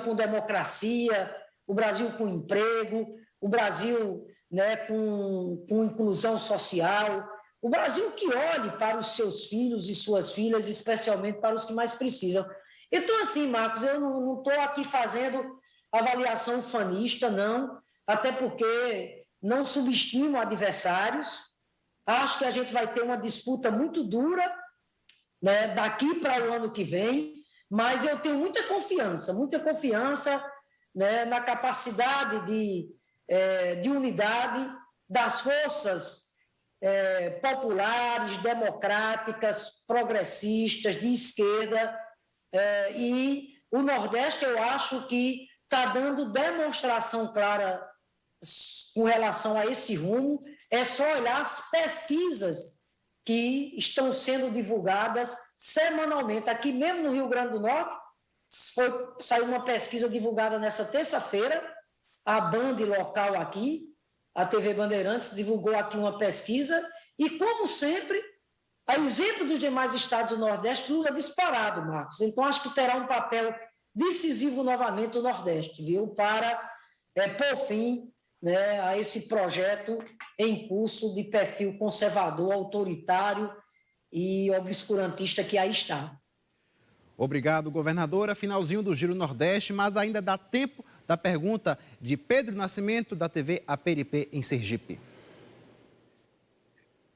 com democracia, o Brasil com emprego, o Brasil, né, com inclusão social, o Brasil que olhe para os seus filhos e suas filhas, especialmente para os que mais precisam. Então, assim, Marcos, eu não estou aqui fazendo avaliação fanista, não, até porque não subestimo adversários, Acho que a gente vai ter uma disputa muito dura, né, daqui para o ano que vem, mas eu tenho muita confiança, né, na capacidade de unidade das forças populares, democráticas, progressistas, de esquerda, e o Nordeste, eu acho que está dando demonstração clara com relação a esse rumo. É só olhar as pesquisas que estão sendo divulgadas semanalmente. Aqui mesmo no Rio Grande do Norte, saiu uma pesquisa divulgada nessa terça-feira, a Band local aqui, a TV Bandeirantes, divulgou aqui uma pesquisa, e, como sempre, a exemplo dos demais estados do Nordeste, Lula disparado, Marcos. Então, acho que terá um papel decisivo novamente o Nordeste, viu, para pôr fim, né, a esse projeto em curso de perfil conservador, autoritário e obscurantista que aí está. Obrigado, governadora. Finalzinho do Giro Nordeste, mas ainda dá tempo da pergunta de Pedro Nascimento, da TV APRP em Sergipe.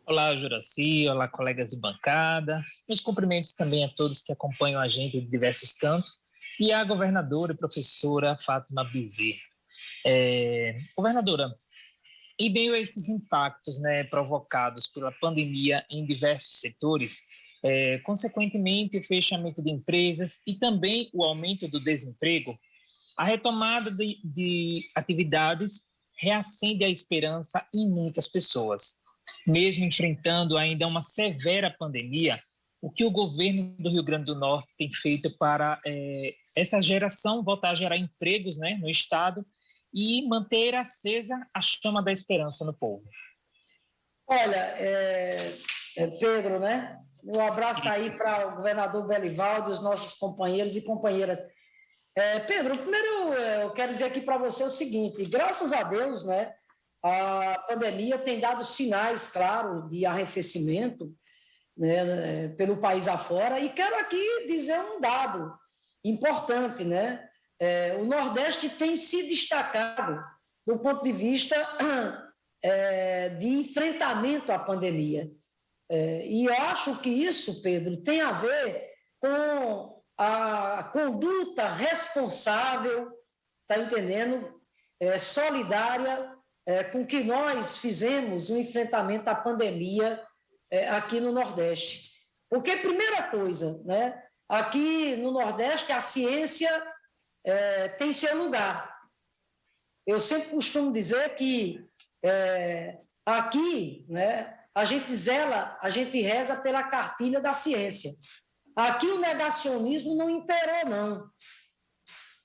Olá, Juraci, olá, colegas de bancada. Meus cumprimentos também a todos que acompanham a gente de diversos cantos e à governadora e professora Fátima Bezerra. Governadora, em meio a esses impactos, né, provocados pela pandemia em diversos setores, consequentemente o fechamento de empresas e também o aumento do desemprego, a retomada de atividades reacende a esperança em muitas pessoas. Mesmo enfrentando ainda uma severa pandemia, o que o governo do Rio Grande do Norte tem feito para essa geração voltar a gerar empregos, né, no estado e manter acesa a chama da esperança no povo? Olha, Pedro, né? Um abraço aí para o governador Belivaldo e os nossos companheiros e companheiras. Pedro, primeiro eu quero dizer aqui para você o seguinte: graças a Deus, né, a pandemia tem dado sinais, claro, de arrefecimento, né, pelo país afora, e quero aqui dizer um dado importante, né? O Nordeste tem se destacado do ponto de vista de enfrentamento à pandemia. E eu acho que isso, Pedro, tem a ver com a conduta responsável, está entendendo? Solidária, com que nós fizemos o enfrentamento à pandemia aqui no Nordeste. Porque, primeira coisa, né, aqui no Nordeste a ciência tem seu lugar. Eu sempre costumo dizer que aqui, né, a gente zela, a gente reza pela cartilha da ciência. Aqui o negacionismo não imperou, não.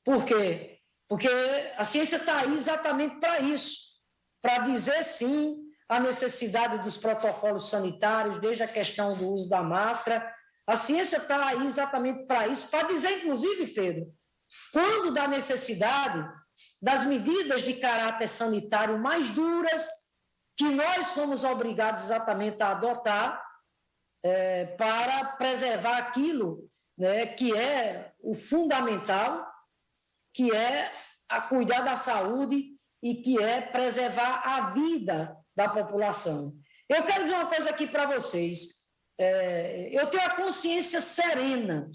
Por quê? Porque a ciência está aí exatamente para isso, para dizer, sim, a necessidade dos protocolos sanitários, desde a questão do uso da máscara. A ciência está aí exatamente para isso, para dizer, inclusive, Pedro, quando da necessidade das medidas de caráter sanitário mais duras que nós fomos obrigados exatamente a adotar para preservar aquilo, né, que é o fundamental, que é cuidar da saúde e que é preservar a vida da população. Eu quero dizer uma coisa aqui para vocês. Eu tenho a consciência serena,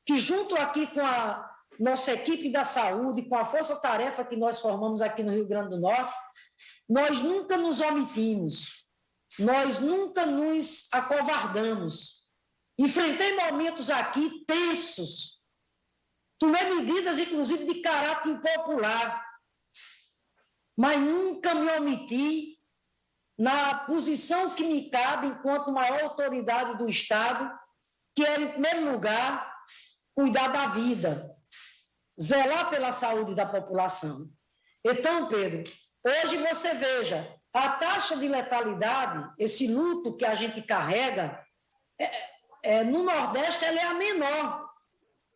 que junto aqui com a nossa equipe da saúde, com a força-tarefa que nós formamos aqui no Rio Grande do Norte, nós nunca nos omitimos, nós nunca nos acovardamos. Enfrentei momentos aqui tensos, tomei medidas, inclusive, de caráter impopular, mas nunca me omiti na posição que me cabe enquanto maior autoridade do Estado, que era, em primeiro lugar, cuidar da vida, zelar pela saúde da população. Então, Pedro, hoje você veja, a taxa de letalidade, esse luto que a gente carrega, no Nordeste ela é a menor.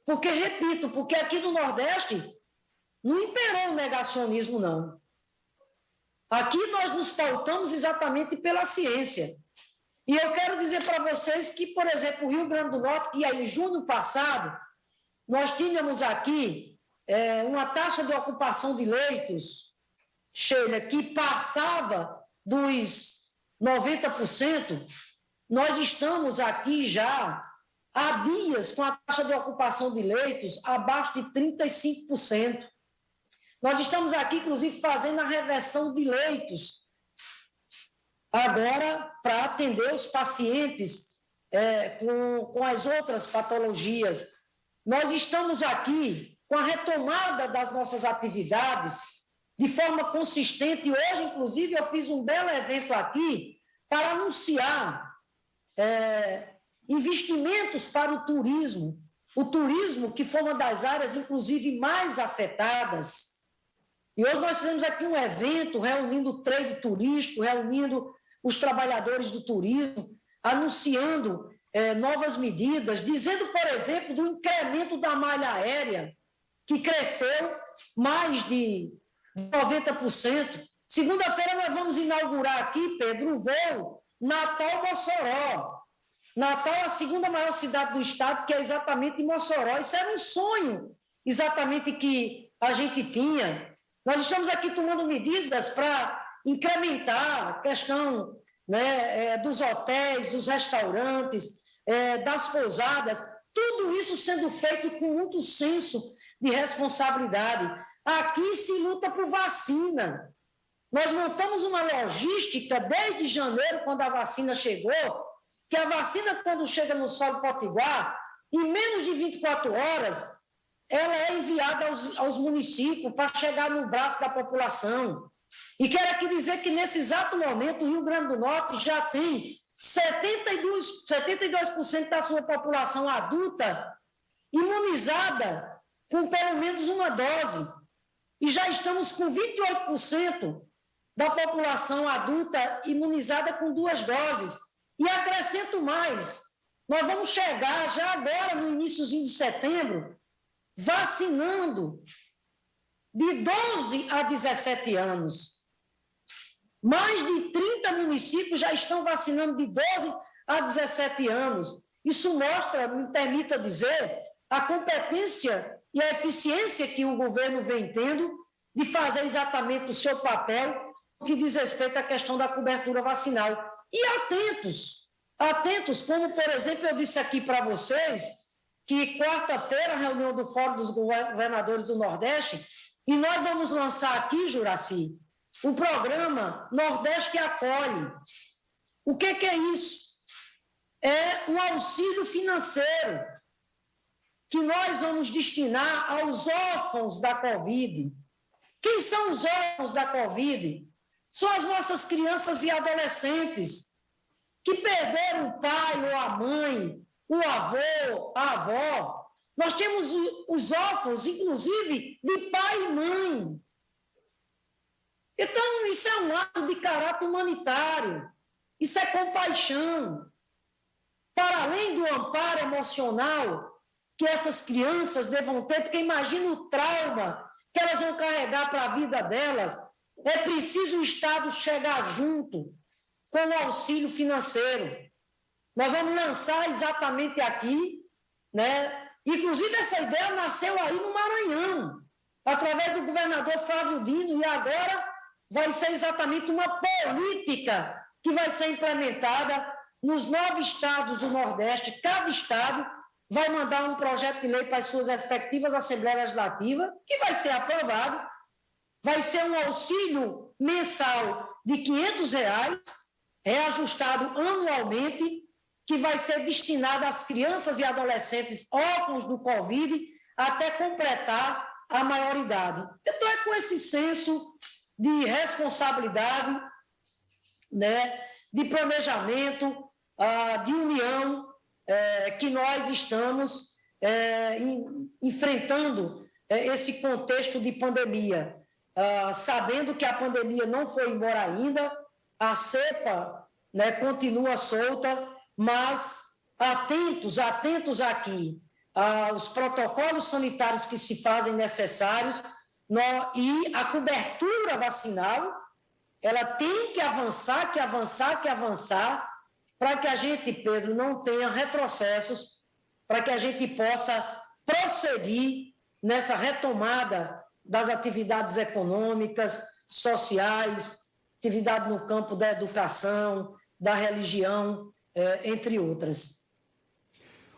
Porque, repito, porque aqui no Nordeste não imperou o negacionismo, não. Aqui nós nos pautamos exatamente pela ciência. E eu quero dizer para vocês que, por exemplo, o Rio Grande do Norte, que aí, em junho passado, nós tínhamos aqui uma taxa de ocupação de leitos, Sheila, que passava dos 90%, nós estamos aqui já há dias com a taxa de ocupação de leitos abaixo de 35%. Nós estamos aqui, inclusive, fazendo a reversão de leitos agora para atender os pacientes com as outras patologias. Nós estamos aqui com a retomada das nossas atividades de forma consistente. Hoje, inclusive, eu fiz um belo evento aqui para anunciar investimentos para o turismo que foi uma das áreas, inclusive, mais afetadas. E hoje nós fizemos aqui um evento reunindo o trade turístico, reunindo os trabalhadores do turismo, anunciando novas medidas, dizendo, por exemplo, do incremento da malha aérea, que cresceu mais de 90%. Segunda-feira nós vamos inaugurar aqui, Pedro, o voo Natal-Mossoró. Natal é a segunda maior cidade do estado, que é exatamente em Mossoró. Isso era um sonho, exatamente, que a gente tinha. Nós estamos aqui tomando medidas para incrementar a questão, né, dos hotéis, dos restaurantes, das pousadas, tudo isso sendo feito com muito senso de responsabilidade. Aqui se luta por vacina. Nós montamos uma logística desde janeiro, quando a vacina chegou, que a vacina, quando chega no solo potiguar, em menos de 24 horas, ela é enviada aos municípios para chegar no braço da população. E quero aqui dizer que, nesse exato momento, o Rio Grande do Norte já tem 72% da sua população adulta imunizada com pelo menos uma dose. E já estamos com 28% da população adulta imunizada com 2 doses. E acrescento mais, nós vamos chegar já agora, no iníciozinho de setembro, vacinando de 12 a 17 anos. Mais de 30 municípios já estão vacinando de 12 a 17 anos. Isso mostra, me permita dizer, a competência e a eficiência que o governo vem tendo de fazer exatamente o seu papel no que diz respeito à questão da cobertura vacinal. E atentos, como, por exemplo, eu disse aqui para vocês, que quarta-feira, a reunião do Fórum dos Governadores do Nordeste, e nós vamos lançar aqui, Juraci, o programa Nordeste que Acolhe. O que é isso? É um auxílio financeiro que nós vamos destinar aos órfãos da Covid. Quem são os órfãos da Covid? São as nossas crianças e adolescentes que perderam o pai ou a mãe, o avô, a avó. Nós temos os órfãos, inclusive, de pai e mãe. Então, isso é um ato de caráter humanitário, isso é compaixão. Para além do amparo emocional que essas crianças devam ter, porque imagina o trauma que elas vão carregar para a vida delas, é preciso o Estado chegar junto com o auxílio financeiro. Nós vamos lançar exatamente aqui, né? Inclusive, essa ideia nasceu aí no Maranhão, através do governador Flávio Dino, e agora vai ser exatamente uma política que vai ser implementada nos 9 estados do Nordeste. Cada estado vai mandar um projeto de lei para as suas respectivas Assembleias Legislativas, que vai ser aprovado. Vai ser um auxílio mensal de R$500, reajustado anualmente, que vai ser destinado às crianças e adolescentes órfãos do Covid até completar a maioridade. Então, é com esse senso de responsabilidade, né, de planejamento, de união, que nós estamos enfrentando esse contexto de pandemia, sabendo que a pandemia não foi embora ainda, a cepa, né, continua solta, mas atentos aqui aos protocolos sanitários que se fazem necessários, e a cobertura vacinal, ela tem que avançar, para que a gente, Pedro, não tenha retrocessos, para que a gente possa prosseguir nessa retomada das atividades econômicas, sociais, atividade no campo da educação, da religião, entre outras.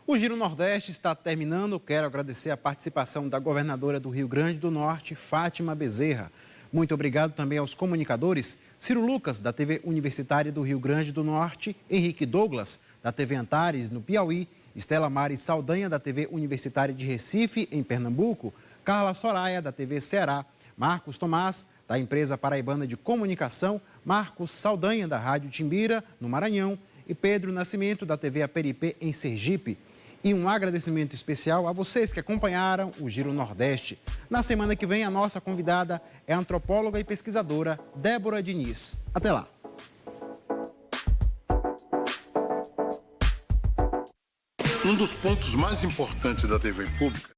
O Giro Nordeste está terminando. Quero agradecer a participação da governadora do Rio Grande do Norte, Fátima Bezerra. Muito obrigado também aos comunicadores Ciro Lucas, da TV Universitária do Rio Grande do Norte, Henrique Douglas, da TV Antares, no Piauí, Estela Mares Saldanha, da TV Universitária de Recife, em Pernambuco, Carla Soraya, da TV Ceará, Marcos Tomás, da Empresa Paraibana de Comunicação, Marcos Saldanha, da Rádio Timbira, no Maranhão, e Pedro Nascimento, da TV Aperipê, em Sergipe. E um agradecimento especial a vocês que acompanharam o Giro Nordeste. Na semana que vem, a nossa convidada é a antropóloga e pesquisadora Débora Diniz. Até lá! Um dos pontos mais importantes da TV pública